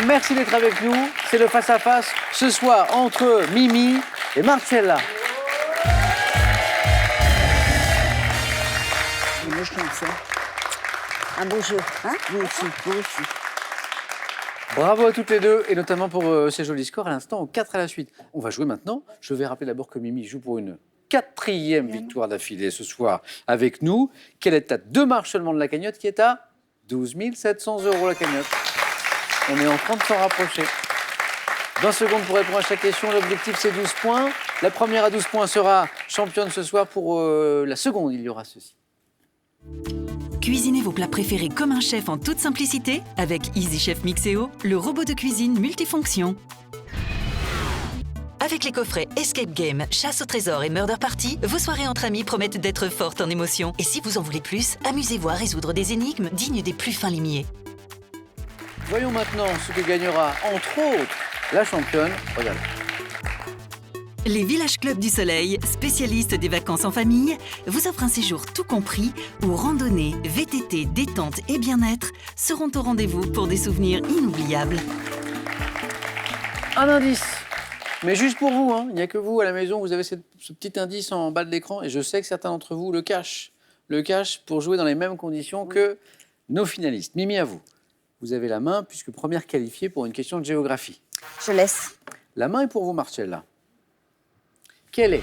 Merci d'être avec nous. C'est le face-à-face ce soir entre Mimi et Marcella. Moi, je trouve ça un beau jeu, hein? Vous aussi, vous aussi. Bravo à toutes les deux, et notamment pour ces jolis scores à l'instant, au 4 à la suite. On va jouer maintenant. Je vais rappeler d'abord que Mimi joue pour une 4e victoire d'affilée ce soir avec nous, qu'elle est à 2 marches seulement de la cagnotte, qui est à 12 700 € la cagnotte. On est en train de s'en rapprocher. 20 secondes pour répondre à chaque question. L'objectif, c'est 12 points. La première à 12 points sera championne ce soir. Pour la seconde, il y aura ceci. Cuisinez vos plats préférés comme un chef en toute simplicité avec Easy Chef Mixeo, le robot de cuisine multifonction. Avec les coffrets Escape Game, Chasse au trésor et Murder Party, vos soirées entre amis promettent d'être fortes en émotions. Et si vous en voulez plus, amusez-vous à résoudre des énigmes dignes des plus fins limiers. Voyons maintenant ce que gagnera, entre autres, la championne. Regarde. Les Villages Club du Soleil, spécialistes des vacances en famille, vous offrent un séjour tout compris où randonnée, VTT, détente et bien-être seront au rendez-vous pour des souvenirs inoubliables. Un indice, mais juste pour vous, hein. Il n'y a que vous à la maison, vous avez ce petit indice en bas de l'écran, et je sais que certains d'entre vous le cachent. Le cachent pour jouer dans les mêmes conditions que nos finalistes. Mimi, à vous. Vous avez la main, puisque première qualifiée pour une question de géographie. Je laisse. La main est pour vous, Marcella. Quel est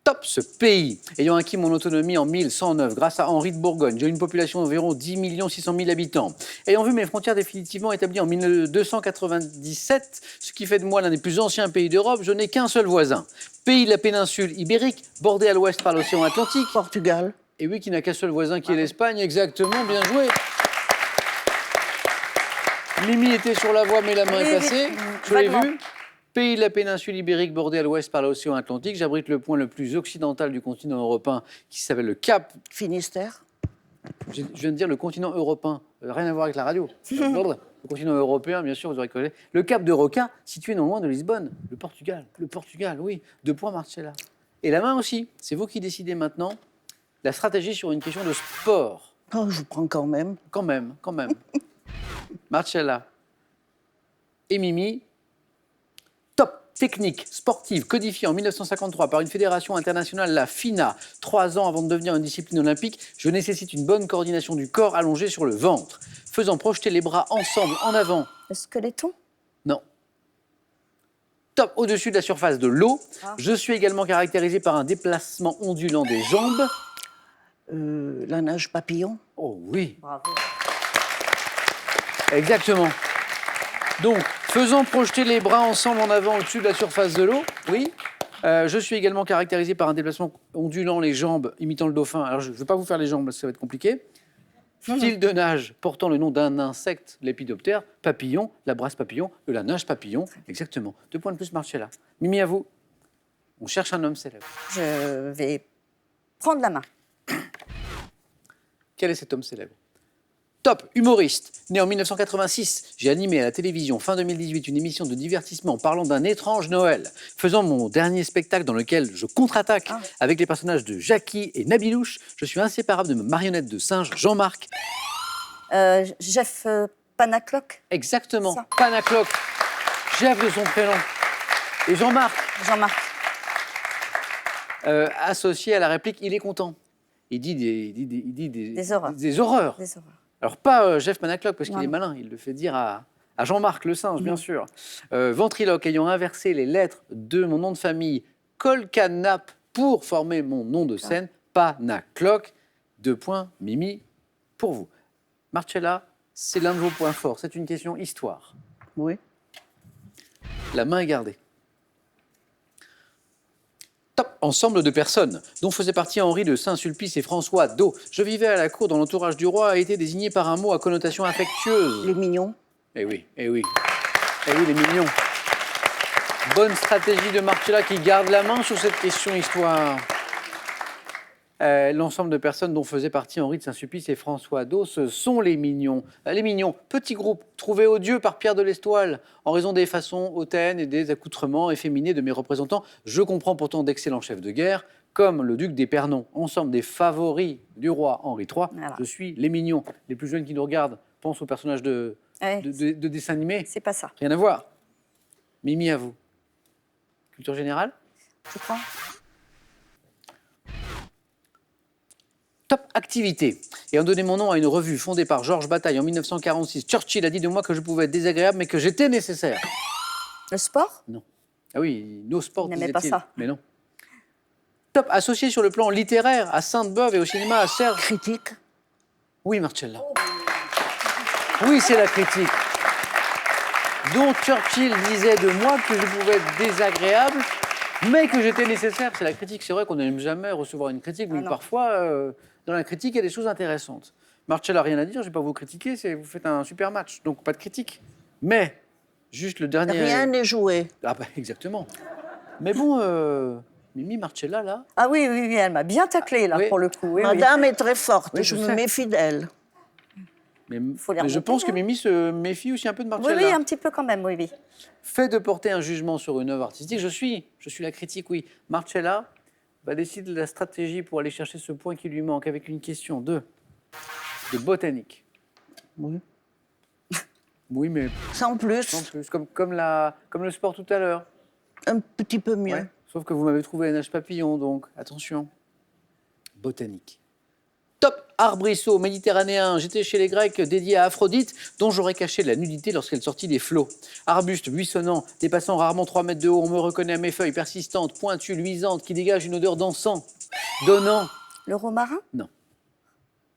top ce pays ayant acquis mon autonomie en 1109 grâce à Henri de Bourgogne? J'ai une population d'environ 10 600 000 habitants. Ayant vu mes frontières définitivement établies en 1297, ce qui fait de moi l'un des plus anciens pays d'Europe, je n'ai qu'un seul voisin. Pays de la péninsule ibérique, bordé à l'ouest par l'océan Atlantique. Portugal. Et oui, qui n'a qu'un seul voisin qui est l'Espagne, exactement, bien joué. Mimi était sur la voie, mais la main est passée. Je l'ai vu. Pays de la péninsule ibérique bordé à l'ouest par l'océan Atlantique, j'abrite le point le plus occidental du continent européen qui s'appelle le Cap. Finistère. Je viens de dire le continent européen, rien à voir avec la radio. Le continent européen, bien sûr, vous aurez connu. Le Cap de Roca, situé non loin de Lisbonne. Le Portugal, oui. 2 points, Marcella. Et la main aussi, c'est vous qui décidez maintenant la stratégie sur une question de sport. Oh, je prends quand même. Quand même. Marcella et Mimi. Top technique sportive codifiée en 1953 par une fédération internationale, la FINA. 3 ans avant de devenir une discipline olympique, je nécessite une bonne coordination du corps allongé sur le ventre, faisant projeter les bras ensemble en avant. Le squeletton. Non. Top au-dessus de la surface de l'eau. Je suis également caractérisé par un déplacement ondulant des jambes. La nage papillon. Oh oui. Bravo. Exactement. Donc, faisant projeter les bras ensemble en avant au-dessus de la surface de l'eau, oui. Je suis également caractérisé par un déplacement ondulant les jambes, imitant le dauphin. Alors, je ne vais pas vous faire les jambes, parce que ça va être compliqué. Style de nage portant le nom d'un insecte, l'épidoptère, papillon, la brasse papillon, la nage papillon, exactement. 2 points de plus, Marcella. Mimi, à vous. On cherche un homme célèbre. Je vais prendre la main. Quel est cet homme célèbre? Top, humoriste. Né en 1986, j'ai animé à la télévision fin 2018 une émission de divertissement parlant d'un étrange Noël, faisant mon dernier spectacle dans lequel je contre-attaque avec les personnages de Jackie et Nabilouche. Je suis inséparable de ma marionnette de singe Jean-Marc. Jeff Panacloc. Exactement, Ça. Panacloc, Jeff de son prénom. Et Jean-Marc, Jean-Marc. associé à la réplique « Il est content ». Il dit Des horreurs. Des horreurs. Des horreurs. Alors, pas Jeff Panacloc, parce qu'il Non. est malin, il le fait dire à Jean-Marc, le singe, bien sûr. Ventriloque, ayant inversé les lettres de mon nom de famille, Colcanap, pour former mon nom de scène, Panacloc. 2 points, Mimi, pour vous. Marcella, c'est l'un de vos points forts, c'est une question histoire. Oui. La main est gardée. Top ensemble de personnes, dont faisaient partie Henri de Saint-Sulpice et François d'O. Je vivais à la cour dans l'entourage du roi, a été désigné par un mot à connotation affectueuse. Les mignons. Eh oui, les mignons. Bonne stratégie de Marcella qui garde la main sur cette question histoire. L'ensemble de personnes dont faisaient partie Henri de Saint-Sulpice et François d'O, ce sont les mignons. Les mignons, petit groupe trouvé odieux par Pierre de l'Estoile en raison des façons hautaines et des accoutrements efféminés de mes représentants. Je comprends pourtant d'excellents chefs de guerre, comme le duc d'Épernon, ensemble des favoris du roi Henri III. Voilà. Je suis les mignons. Les plus jeunes qui nous regardent pensent au personnage de Ouais, de dessin animé. c'est pas ça, Rien à voir. Mimi, à vous. Culture générale. je crois. Top activité. Ayant donné mon nom à une revue fondée par Georges Bataille en 1946, Churchill a dit de moi que je pouvais être désagréable, mais que j'étais nécessaire. Le sport? Non. Ah oui, nos sports, Il n'aimait pas disait-il. ça. Mais non. Top associé sur le plan littéraire à Sainte-Beuve et au cinéma à Serge. Critique? Oui, Marcella. Oui, c'est la critique. Dont Churchill disait de moi que je pouvais être désagréable, mais que j'étais nécessaire. C'est la critique. C'est vrai qu'on n'aime jamais recevoir une critique, mais non. parfois, dans la critique, il y a des choses intéressantes. Marcella, rien à dire, je ne vais pas vous critiquer, vous faites un super match, donc pas de critique. Mais, juste le dernier... Rien n'est joué. Ah bah, exactement. Mais bon, Mimi, Marcella, là... Ah oui, oui, oui, elle m'a bien taclé, là, Oui. pour le coup. Oui, oui. Madame est très forte, Oui, je je me sais. méfie d'elle. Mais, Faut les mais je remonter, pense que hein. Mimi se méfie aussi un peu de Oui, Marcella. oui, un petit peu quand même, oui, oui. Fait de porter un jugement sur une œuvre artistique, je suis la critique, oui. Marcella va décider de la stratégie pour aller chercher ce point qui lui manque avec une question de botanique. Oui. Oui, mais Sans plus, sans plus. Comme le sport tout à l'heure. un petit peu mieux. Ouais. Sauf que vous m'avez trouvé un nage papillon, donc attention. Botanique. Top arbrisseau méditerranéen. J'étais chez les Grecs dédié à Aphrodite, dont j'aurais caché la nudité lorsqu'elle sortit des flots. Arbuste buissonnant, dépassant rarement 3 mètres de haut, on me reconnaît à mes feuilles persistantes, pointues, luisantes, qui dégagent une odeur d'encens. Donnant. Le romarin? Non.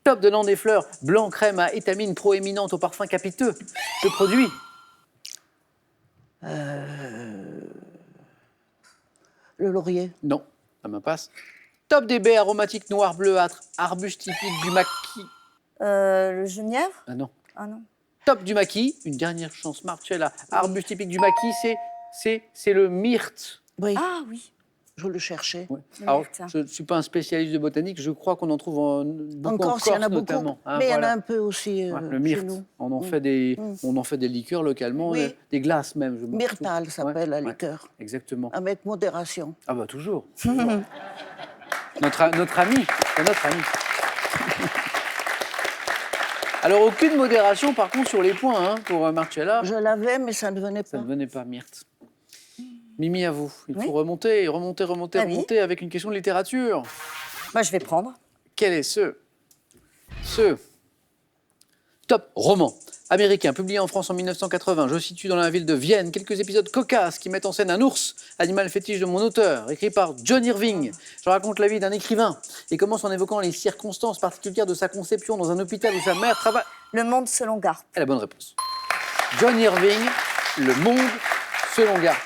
Top donnant des fleurs, blanc crème à étamine proéminente au parfum capiteux. Je produis. Le laurier. Non, ça me passe. Top des baies aromatiques noir bleuâtre, arbuste typique du maquis. Le genièvre? Ah non. Ah non. Top du maquis, une dernière chance, Marcella. Arbuste typique du maquis, c'est le myrte. Oui, Ah oui. je le cherchais. Ouais. Le Alors, myrte. je ne suis pas un spécialiste de botanique, je crois qu'on en trouve beaucoup Encore, en s'il y en a Corse beaucoup. notamment. hein, Mais il y en a voilà. un peu aussi Ouais, le chez myrte, nous. on en fait des liqueurs localement, Oui. des glaces même. je Myrtal s'appelle la Ouais, liqueur. Exactement. Avec modération. Ah bah toujours. notre ami, c'est notre ami. Alors aucune modération par contre sur les points hein, pour Marcella. Je l'avais, mais ça ne venait Ça pas. ne venait pas, Myrte. Mimi, à vous. Il Oui. faut remonter, remonter, remonter, Ah oui. remonter avec une question de littérature. Moi, je vais prendre. Quel est ce top roman américain publié en France en 1980? Je situe dans la ville de Vienne quelques épisodes cocasses qui mettent en scène un ours, animal fétiche de mon auteur, écrit par John Irving. Je raconte la vie d'un écrivain et commence en évoquant les circonstances particulières de sa conception dans un hôpital où sa mère travaille. Le monde selon Garp. C'est la bonne réponse. John Irving, Le Monde selon Garp.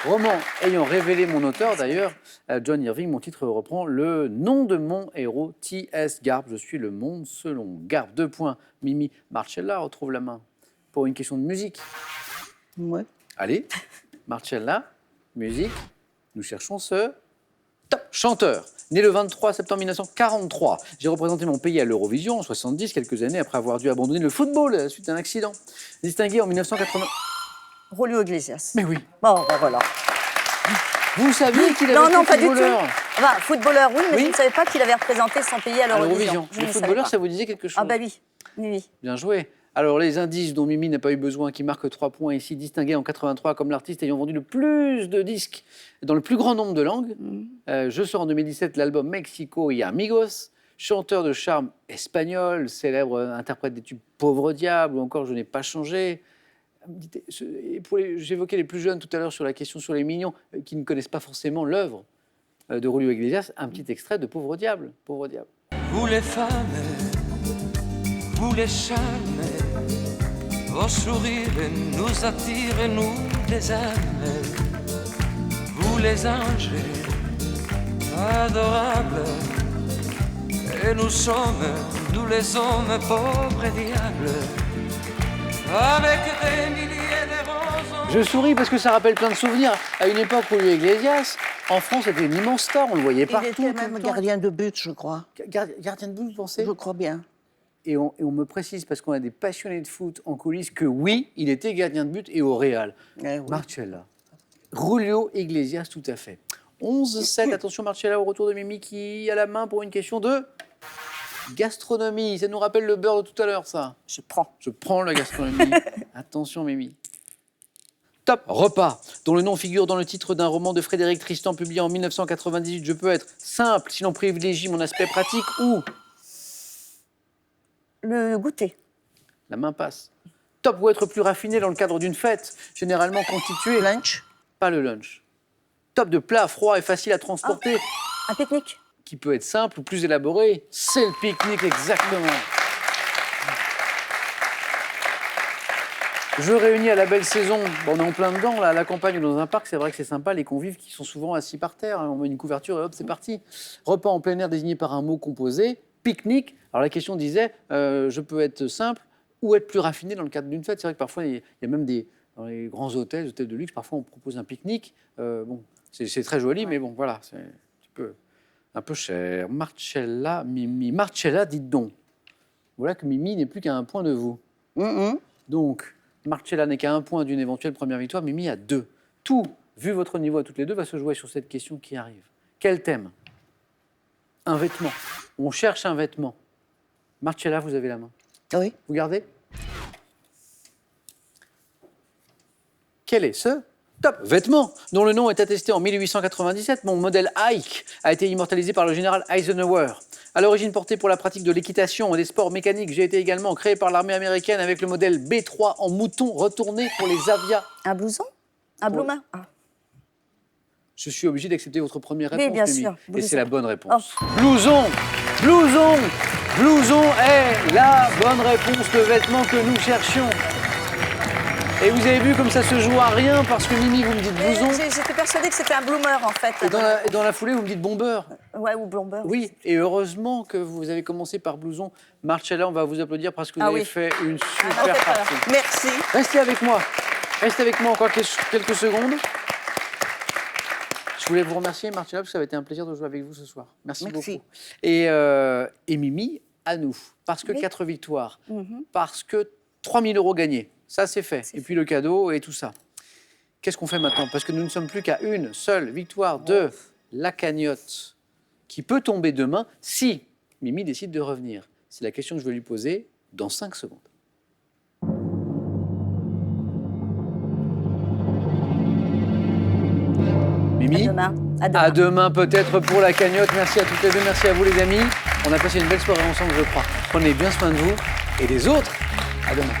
Roman ayant révélé mon auteur, d'ailleurs, John Irving, mon titre reprend le nom de mon héros, T.S. Garp. Je suis le monde selon Garp. 2 points. Mimi, Marcella retrouve la main pour une question de musique. Ouais. Allez, Marcella, musique. Nous cherchons ce top chanteur. Né le 23 septembre 1943, j'ai représenté mon pays à l'Eurovision en 70, quelques années après avoir dû abandonner le football à la suite d'un accident. Distingué en 1980. Rolio Iglesias. Mais oui, Bon, ben voilà. vous saviez qu'il avait Non, été non, pas du tout. footballeur Enfin, footballeur, oui, mais Oui. je ne savais pas qu'il avait représenté son pays à à l'Eurovision. l'Eurovision. Je Le ne savais footballeur, pas. ça vous disait quelque chose? Ah bah oui, oui, oui. Bien joué. Alors, les indices dont Mimi n'a pas eu besoin, qui marquent 3 points ici, distingué en 83 comme l'artiste ayant vendu le plus de disques dans le plus grand nombre de langues. Je sors en 2017 l'album Mexico y Amigos, chanteur de charme espagnol, célèbre interprète des tubes Pauvre Diable ou encore Je n'ai pas changé. J'évoquais les plus jeunes tout à l'heure sur la question sur les mignons qui ne connaissent pas forcément l'œuvre de Julio Iglesias, un petit extrait de Pauvre Diable. Pauvre Diable. Vous les femmes, vous les charmes, vos sourires nous attirent, nous les âmes. Vous les anges, adorables, et nous sommes, nous les hommes, pauvres diables, avec des milliers de roses. Je souris parce que ça rappelle plein de souvenirs. À une époque où Julio Iglesias, en France, était une immense star, on le voyait partout. Il était tout même le temps. gardien de but, je crois. Gardien de but, vous pensez? Je crois bien. Et on me précise, parce qu'on a des passionnés de foot en coulisses, que oui, il était gardien de but et au Real. Eh oui. Marcella. Julio Iglesias, tout à fait. 11-7, attention Marcella, au retour de Mimi qui a la main pour une question de Gastronomie, ça nous rappelle le beurre de tout à l'heure, ça. Je prends. Je prends la gastronomie. Attention, Mimi. Top. Repas, dont le nom figure dans le titre d'un roman de Frédéric Tristan publié en 1998. Je peux être simple si l'on privilégie mon aspect pratique ou... Le goûter. La main passe. Top ou être plus raffiné dans le cadre d'une fête, généralement constituée... Lunch. Pas le lunch. Top de plat froid et facile à transporter, Un pique-nique. qui peut être simple ou plus élaboré. C'est le pique-nique, exactement. Je réunis à la belle saison. Bon, on est en plein dedans, là, à la campagne ou dans un parc. C'est vrai que c'est sympa, les convives qui sont souvent assis par terre. On met une couverture et hop, c'est parti. Repas en plein air désigné par un mot composé. Pique-nique. Alors la question disait, je peux être simple ou être plus raffiné dans le cadre d'une fête. C'est vrai que parfois, il y a même dans les grands hôtels de luxe, parfois on propose un pique-nique. Bon, c'est très joli, mais bon, voilà, c'est un peu cher. Marcella, Mimi. Marcella, dites donc. Voilà que Mimi n'est plus qu'à un point de vous. Donc, Marcella n'est qu'à un point d'une éventuelle première victoire, Mimi à 2. Tout, vu votre niveau à toutes les deux, va se jouer sur cette question qui arrive. Quel thème? Un vêtement. On cherche un vêtement. Marcella, vous avez la main. Oui. Vous gardez? Quel est ce top vêtement dont le nom est attesté en 1897? Mon modèle Ike a été immortalisé par le général Eisenhower. À l'origine porté pour la pratique de l'équitation et des sports mécaniques, j'ai été également créé par l'armée américaine avec le modèle B3 en mouton retourné pour les avias. Un blouson. Un bloomer. Ah. Je suis obligé d'accepter votre première Oui, réponse, bien Mimi. sûr. Et Blouson. c'est la bonne réponse. Oh. Blouson, blouson, blouson est la bonne réponse, le vêtement que nous cherchions. Et vous avez vu comme ça se joue à rien parce que Mimi, vous me dites blouson. J'étais persuadée que c'était un bloomer, en fait. Et dans la foulée, vous me dites bomber. Ouais, ou blomber. Oui, et heureusement que vous avez commencé par blouson. Marcella, on va vous applaudir parce que vous Ah avez oui. fait une Ah, super non, faites pas. partie. Merci. Restez avec moi. Restez avec moi encore quelques secondes. Je voulais vous remercier, Marcella, parce que ça avait été un plaisir de jouer avec vous ce soir. Merci Merci. beaucoup. Et Mimi, à nous. Parce que Oui. 4 victoires. Parce que 3 000 € gagnés. Ça, c'est fait. Et puis le cadeau et tout ça. Qu'est-ce qu'on fait maintenant? Parce que nous ne sommes plus qu'à une seule victoire de la cagnotte qui peut tomber demain si Mimi décide de revenir. C'est la question que je vais lui poser dans 5 secondes. Mimi, À demain. À demain. à demain peut-être pour la cagnotte. Merci à toutes les deux, merci à vous les amis. On a passé une belle soirée ensemble, je crois. Prenez bien soin de vous et des autres. À demain.